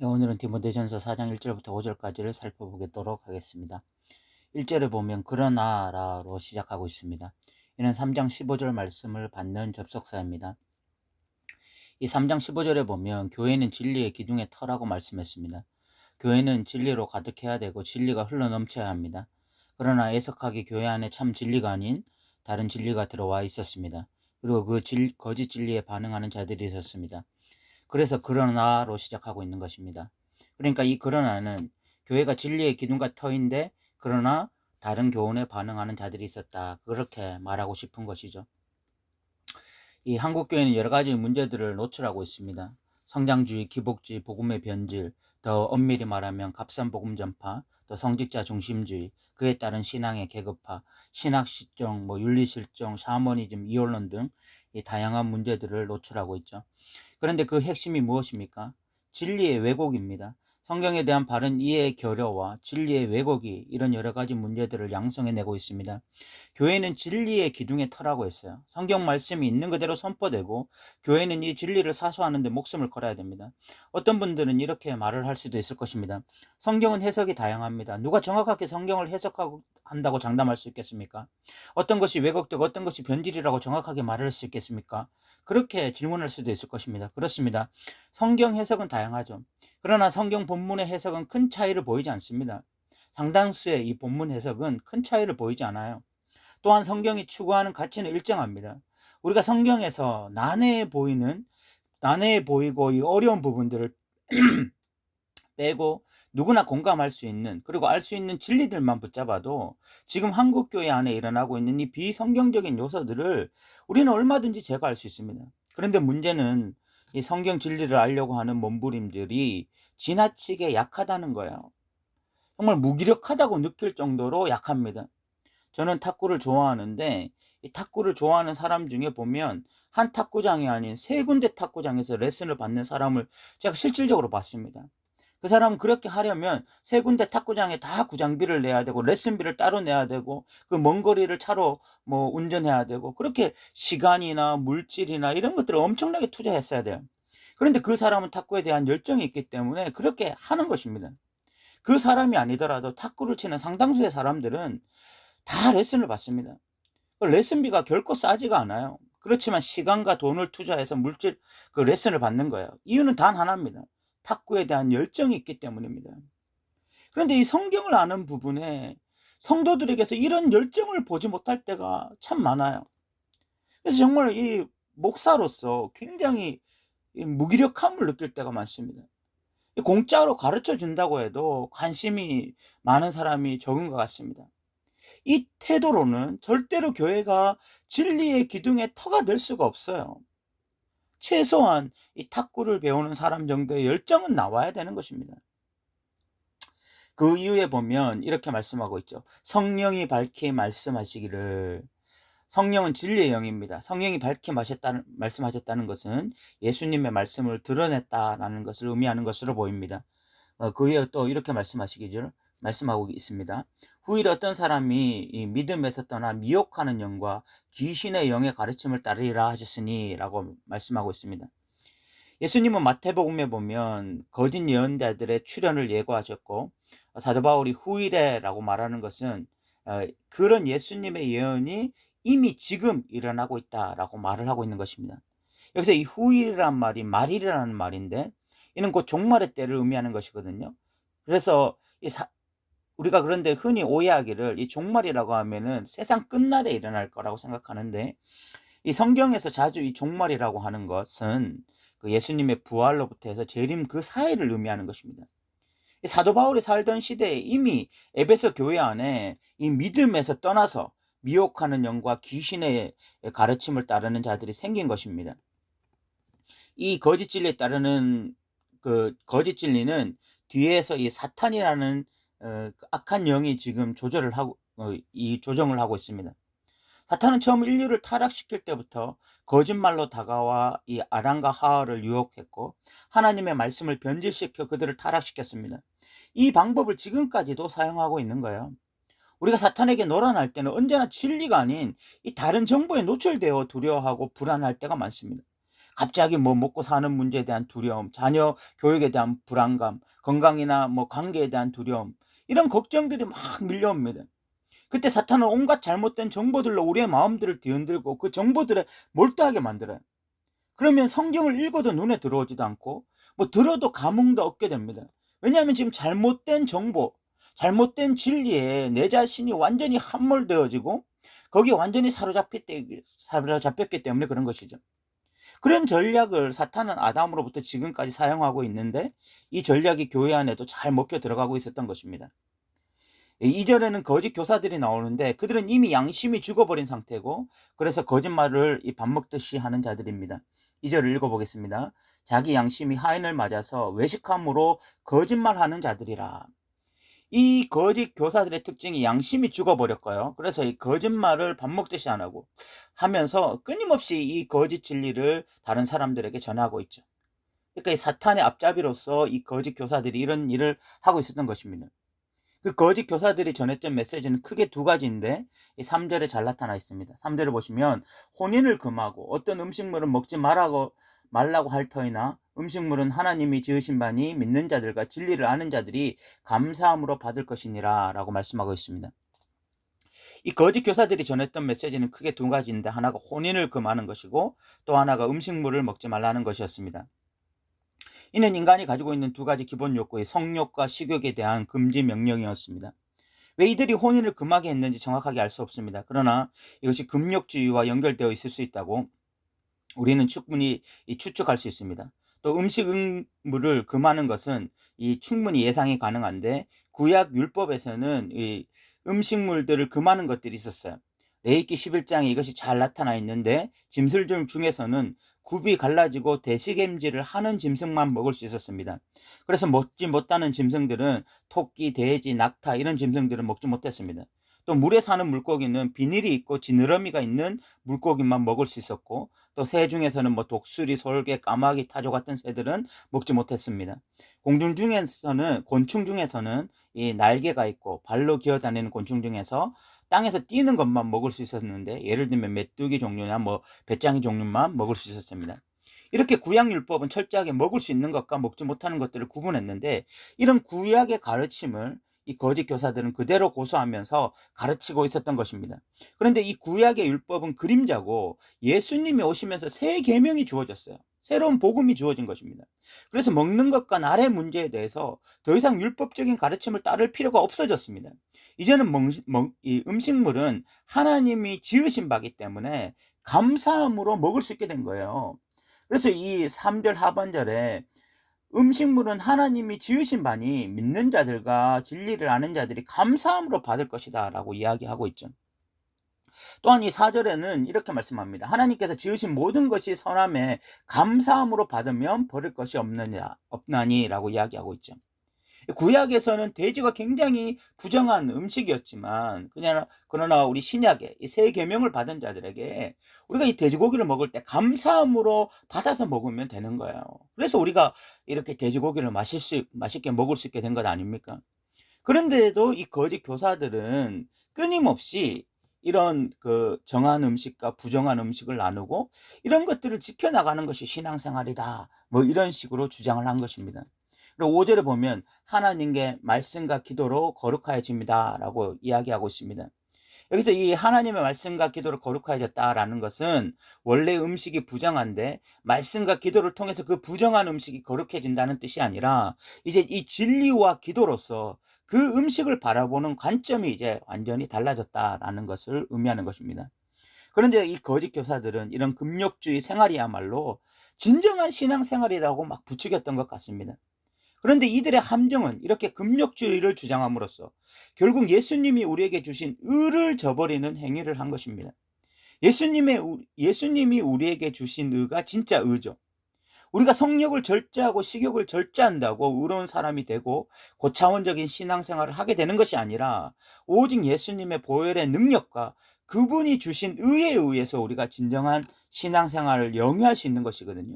오늘은 디모데전서 4장 1절부터 5절까지를 살펴보도록 하겠습니다. 1절에 보면 그러나라로 시작하고 있습니다. 이는 3장 15절 말씀을 받는 접속사입니다. 이 3장 15절에 보면 교회는 진리의 기둥의 터라고 말씀했습니다. 교회는 진리로 가득해야 되고 진리가 흘러넘쳐야 합니다. 그러나 애석하게 교회 안에 참 진리가 아닌 다른 진리가 들어와 있었습니다. 그리고 거짓 진리에 반응하는 자들이 있었습니다. 그래서 그러나로 시작하고 있는 것입니다. 그러니까 이 그러나는 교회가 진리의 기둥과 터인데 그러나 다른 교훈에 반응하는 자들이 있었다. 그렇게 말하고 싶은 것이죠. 이 한국 교회는 여러 가지 문제들을 노출하고 있습니다. 성장주의, 기복주의, 복음의 변질, 더 엄밀히 말하면 값싼 복음 전파, 또 성직자 중심주의, 그에 따른 신앙의 계급화, 신학 실종, 윤리 실종, 샤머니즘, 이혼론 등 이 다양한 문제들을 노출하고 있죠. 그런데 그 핵심이 무엇입니까? 진리의 왜곡입니다. 성경에 대한 바른 이해의 결여와 진리의 왜곡이 이런 여러 가지 문제들을 양성해내고 있습니다. 교회는 진리의 기둥에 터라고 했어요. 성경 말씀이 있는 그대로 선포되고 교회는 이 진리를 사수하는 데 목숨을 걸어야 됩니다. 어떤 분들은 이렇게 말을 할 수도 있을 것입니다. 성경은 해석이 다양합니다. 누가 정확하게 성경을 해석하고 한다고 장담할 수 있겠습니까? 어떤 것이 왜곡되고 어떤 것이 변질이라고 정확하게 말할 수 있겠습니까? 그렇게 질문할 수도 있을 것입니다. 그렇습니다. 성경 해석은 다양하죠. 그러나 성경 본문의 해석은 큰 차이를 보이지 않습니다. 상당수의 이 본문 해석은 큰 차이를 보이지 않아요. 또한 성경이 추구하는 가치는 일정합니다. 우리가 성경에서 난해해 보이고 이 어려운 부분들을 빼고 누구나 공감할 수 있는, 그리고 알 수 있는 진리들만 붙잡아도 지금 한국교회 안에 일어나고 있는 이 비성경적인 요소들을 우리는 얼마든지 제거할 수 있습니다. 그런데 문제는 이 성경 진리를 알려고 하는 몸부림들이 지나치게 약하다는 거예요. 정말 무기력하다고 느낄 정도로 약합니다. 저는 탁구를 좋아하는데 이 탁구를 좋아하는 사람 중에 보면 한 탁구장이 아닌 세 군데 탁구장에서 레슨을 받는 사람을 제가 실질적으로 봤습니다. 그 사람은 그렇게 하려면 세 군데 탁구장에 다 구장비를 내야 되고 레슨비를 따로 내야 되고 그 먼 거리를 차로 운전해야 되고 그렇게 시간이나 물질이나 이런 것들을 엄청나게 투자했어야 돼요. 그런데 그 사람은 탁구에 대한 열정이 있기 때문에 그렇게 하는 것입니다. 그 사람이 아니더라도 탁구를 치는 상당수의 사람들은 다 레슨을 받습니다. 그 레슨비가 결코 싸지가 않아요. 그렇지만 시간과 돈을 투자해서 레슨을 받는 거예요. 이유는 단 하나입니다. 탁구에 대한 열정이 있기 때문입니다. 그런데 이 성경을 아는 부분에 성도들에게서 이런 열정을 보지 못할 때가 참 많아요. 그래서 정말 이 목사로서 굉장히 이 무기력함을 느낄 때가 많습니다. 공짜로 가르쳐 준다고 해도 관심이 많은 사람이 적은 것 같습니다. 이 태도로는 절대로 교회가 진리의 기둥의 터가 될 수가 없어요. 최소한 이 탁구를 배우는 사람 정도의 열정은 나와야 되는 것입니다. 그 이후에 보면 이렇게 말씀하고 있죠. 성령이 밝히 말씀하시기를. 성령은 진리의 영입니다. 성령이 밝히 말씀하셨다는 것은 예수님의 말씀을 드러냈다라는 것을 의미하는 것으로 보입니다. 그 위에 또 이렇게 말씀하고 있습니다. 후일에 어떤 사람이 이 믿음에서 떠나 미혹하는 영과 귀신의 영의 가르침을 따르리라 하셨으니 라고 말씀하고 있습니다. 예수님은 마태복음에 보면 거짓 예언자들의 출현을 예고하셨고 사도 바울이 후일에 라고 말하는 것은 그런 예수님의 예언이 이미 지금 일어나고 있다라고 말을 하고 있는 것입니다. 여기서 이 후일이란 말이 말일이라는 말인데 이는 곧 종말의 때를 의미하는 것이거든요. 그래서 우리가 그런데 흔히 오해하기를 이 종말이라고 하면은 세상 끝날에 일어날 거라고 생각하는데 이 성경에서 자주 이 종말이라고 하는 것은 그 예수님의 부활로부터 해서 재림 그 사이를 의미하는 것입니다. 이 사도 바울이 살던 시대에 이미 에베소 교회 안에 이 믿음에서 떠나서 미혹하는 영과 귀신의 가르침을 따르는 자들이 생긴 것입니다. 이 거짓 진리에 따르는 그 거짓 진리는 뒤에서 이 사탄이라는 악한 영이 지금 조정을 하고 있습니다. 사탄은 처음 인류를 타락시킬 때부터 거짓말로 다가와 이 아담과 하와를 유혹했고 하나님의 말씀을 변질시켜 그들을 타락시켰습니다. 이 방법을 지금까지도 사용하고 있는 거예요. 우리가 사탄에게 놀아날 때는 언제나 진리가 아닌 이 다른 정보에 노출되어 두려워하고 불안할 때가 많습니다. 갑자기 뭐 먹고 사는 문제에 대한 두려움, 자녀 교육에 대한 불안감, 건강이나 뭐 관계에 대한 두려움, 이런 걱정들이 막 밀려옵니다. 그때 사탄은 온갖 잘못된 정보들로 우리의 마음들을 뒤흔들고 그 정보들에 몰두하게 만들어요. 그러면 성경을 읽어도 눈에 들어오지도 않고 뭐 들어도 감흥도 없게 됩니다. 왜냐하면 지금 잘못된 정보, 잘못된 진리에 내 자신이 완전히 함몰되어지고 거기에 완전히 사로잡혔기 때문에 그런 것이죠. 그런 전략을 사탄은 아담으로부터 지금까지 사용하고 있는데 이 전략이 교회 안에도 잘 먹혀 들어가고 있었던 것입니다. 2절에는 거짓 교사들이 나오는데 그들은 이미 양심이 죽어버린 상태고 그래서 거짓말을 밥 먹듯이 하는 자들입니다. 2절을 읽어보겠습니다. 자기 양심이 하인을 맞아서 외식함으로 거짓말하는 자들이라. 이 거짓 교사들의 특징이 양심이 죽어버렸고요. 그래서 이 거짓말을 밥 먹듯이 안 하고 하면서 끊임없이 이 거짓 진리를 다른 사람들에게 전하고 있죠. 그러니까 이 사탄의 앞잡이로서 이 거짓 교사들이 이런 일을 하고 있었던 것입니다. 그 거짓 교사들이 전했던 메시지는 크게 두 가지인데 3절에 잘 나타나 있습니다. 3절을 보시면 혼인을 금하고 어떤 음식물은 먹지 말라고 할 터이나 음식물은 하나님이 지으신 바니 믿는 자들과 진리를 아는 자들이 감사함으로 받을 것이니라 라고 말씀하고 있습니다. 이 거짓 교사들이 전했던 메시지는 크게 두 가지인데 하나가 혼인을 금하는 것이고 또 하나가 음식물을 먹지 말라는 것이었습니다. 이는 인간이 가지고 있는 두 가지 기본 욕구의 성욕과 식욕에 대한 금지 명령이었습니다. 왜 이들이 혼인을 금하게 했는지 정확하게 알 수 없습니다. 그러나 이것이 금욕주의와 연결되어 있을 수 있다고 우리는 충분히 추측할 수 있습니다. 또 음식물을 금하는 것은 충분히 예상이 가능한데 구약 율법에서는 이 음식물들을 금하는 것들이 있었어요. 레위기 11장에 이것이 잘 나타나 있는데 짐승들 중에서는 굽이 갈라지고 대식임질을 하는 짐승만 먹을 수 있었습니다. 그래서 먹지 못하는 짐승들은 토끼, 돼지, 낙타 이런 짐승들은 먹지 못했습니다. 또 물에 사는 물고기는 비닐이 있고 지느러미가 있는 물고기만 먹을 수 있었고 또 새 중에서는 뭐 독수리, 솔개, 까마귀, 타조 같은 새들은 먹지 못했습니다. 곤충 중에서는 이 날개가 있고 발로 기어다니는 곤충 중에서 땅에서 뛰는 것만 먹을 수 있었는데 예를 들면 메뚜기 종류나 뭐 배짱이 종류만 먹을 수 있었습니다. 이렇게 구약율법은 철저하게 먹을 수 있는 것과 먹지 못하는 것들을 구분했는데 이런 구약의 가르침을 이 거짓 교사들은 그대로 고수하면서 가르치고 있었던 것입니다. 그런데 이 구약의 율법은 그림자고 예수님이 오시면서 새 계명이 주어졌어요. 새로운 복음이 주어진 것입니다. 그래서 먹는 것과 날의 문제에 대해서 더 이상 율법적인 가르침을 따를 필요가 없어졌습니다. 이제는 이 음식물은 하나님이 지으신 바기 때문에 감사함으로 먹을 수 있게 된 거예요. 그래서 이 3절 하반절에 음식물은 하나님이 지으신 바니 믿는 자들과 진리를 아는 자들이 감사함으로 받을 것이다 라고 이야기하고 있죠. 또한 이 4절에는 이렇게 말씀합니다. 하나님께서 지으신 모든 것이 선함에 감사함으로 받으면 버릴 것이 없나니 라고 이야기하고 있죠. 구약에서는 돼지가 굉장히 부정한 음식이었지만 그러나 우리 신약에 이 새 계명을 받은 자들에게 우리가 이 돼지고기를 먹을 때 감사함으로 받아서 먹으면 되는 거예요. 그래서 우리가 이렇게 돼지고기를 맛있게 먹을 수 있게 된 것 아닙니까? 그런데도 이 거짓 교사들은 끊임없이 이런 정한 음식과 부정한 음식을 나누고 이런 것들을 지켜나가는 것이 신앙생활이다 뭐 이런 식으로 주장을 한 것입니다. 그리고 5절에 보면 하나님께 말씀과 기도로 거룩하여집니다 라고 이야기하고 있습니다. 여기서 이 하나님의 말씀과 기도로 거룩하여졌다라는 것은 원래 음식이 부정한데 말씀과 기도를 통해서 그 부정한 음식이 거룩해진다는 뜻이 아니라 이제 이 진리와 기도로서 그 음식을 바라보는 관점이 이제 완전히 달라졌다라는 것을 의미하는 것입니다. 그런데 이 거짓 교사들은 이런 금욕주의 생활이야말로 진정한 신앙생활이라고 막 부추겼던 것 같습니다. 그런데 이들의 함정은 이렇게 금욕주의를 주장함으로써 결국 예수님이 우리에게 주신 의를 저버리는 행위를 한 것입니다. 예수님이 우리에게 주신 의가 진짜 의죠. 우리가 성욕을 절제하고 식욕을 절제한다고 의로운 사람이 되고 고차원적인 신앙생활을 하게 되는 것이 아니라 오직 예수님의 보혈의 능력과 그분이 주신 의에 의해서 우리가 진정한 신앙생활을 영위할 수 있는 것이거든요.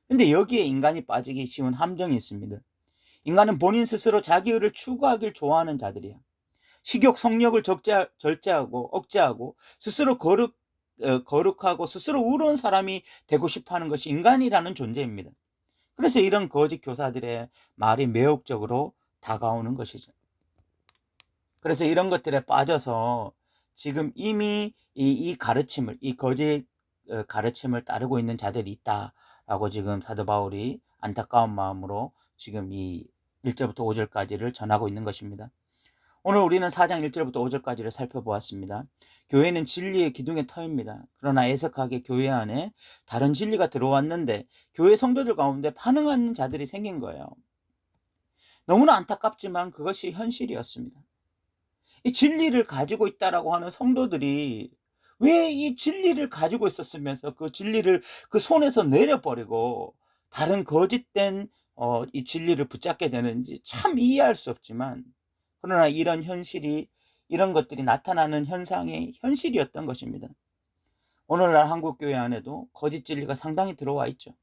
근데 여기에 인간이 빠지기 쉬운 함정이 있습니다. 인간은 본인 스스로 자기 의를 추구하길 좋아하는 자들이야. 식욕, 성욕을 절제하고 억제하고 스스로 거룩하고 스스로 의로운 사람이 되고 싶어 하는 것이 인간이라는 존재입니다. 그래서 이런 거짓 교사들의 말이 매혹적으로 다가오는 것이죠. 그래서 이런 것들에 빠져서 지금 이미 이 가르침을, 이 거짓 가르침을 따르고 있는 자들이 있다라고 지금 사도 바울이 안타까운 마음으로 지금 이 1절부터 5절까지를 전하고 있는 것입니다. 오늘 우리는 4장 1절부터 5절까지를 살펴보았습니다. 교회는 진리의 기둥의 터입니다. 그러나 애석하게 교회 안에 다른 진리가 들어왔는데 교회 성도들 가운데 반응하는 자들이 생긴 거예요. 너무나 안타깝지만 그것이 현실이었습니다. 이 진리를 가지고 있다라고 하는 성도들이 왜 이 진리를 가지고 있었으면서 그 진리를 그 손에서 내려버리고 다른 거짓된 이 진리를 붙잡게 되는지 참 이해할 수 없지만, 그러나 이런 현실이, 이런 것들이 나타나는 현상의 현실이었던 것입니다. 오늘날 한국교회 안에도 거짓 진리가 상당히 들어와 있죠.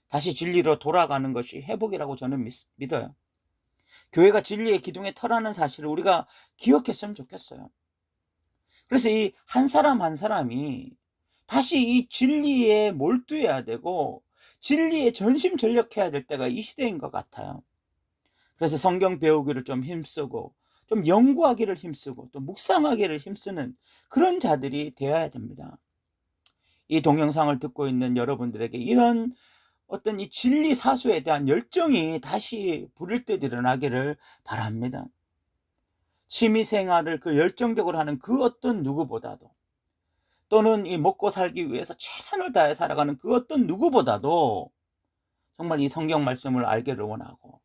다시 진리로 돌아가는 것이 회복이라고 저는 믿어요. 교회가 진리의 기둥의 터라는 사실을 우리가 기억했으면 좋겠어요. 그래서 이 한 사람 한 사람이 다시 이 진리에 몰두해야 되고 진리에 전심전력해야 될 때가 이 시대인 것 같아요. 그래서 성경 배우기를 좀 힘쓰고 좀 연구하기를 힘쓰고 또 묵상하기를 힘쓰는 그런 자들이 되어야 됩니다. 이 동영상을 듣고 있는 여러분들에게 이런 어떤 이 진리 사수에 대한 열정이 다시 부를 듯 일어나기를 바랍니다. 취미생활을 그 열정적으로 하는 그 어떤 누구보다도, 또는 이 먹고 살기 위해서 최선을 다해 살아가는 그 어떤 누구보다도 정말 이 성경 말씀을 알기를 원하고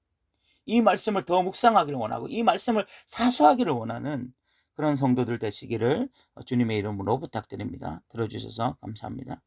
이 말씀을 더 묵상하기를 원하고 이 말씀을 사수하기를 원하는 그런 성도들 되시기를 주님의 이름으로 부탁드립니다. 들어주셔서 감사합니다.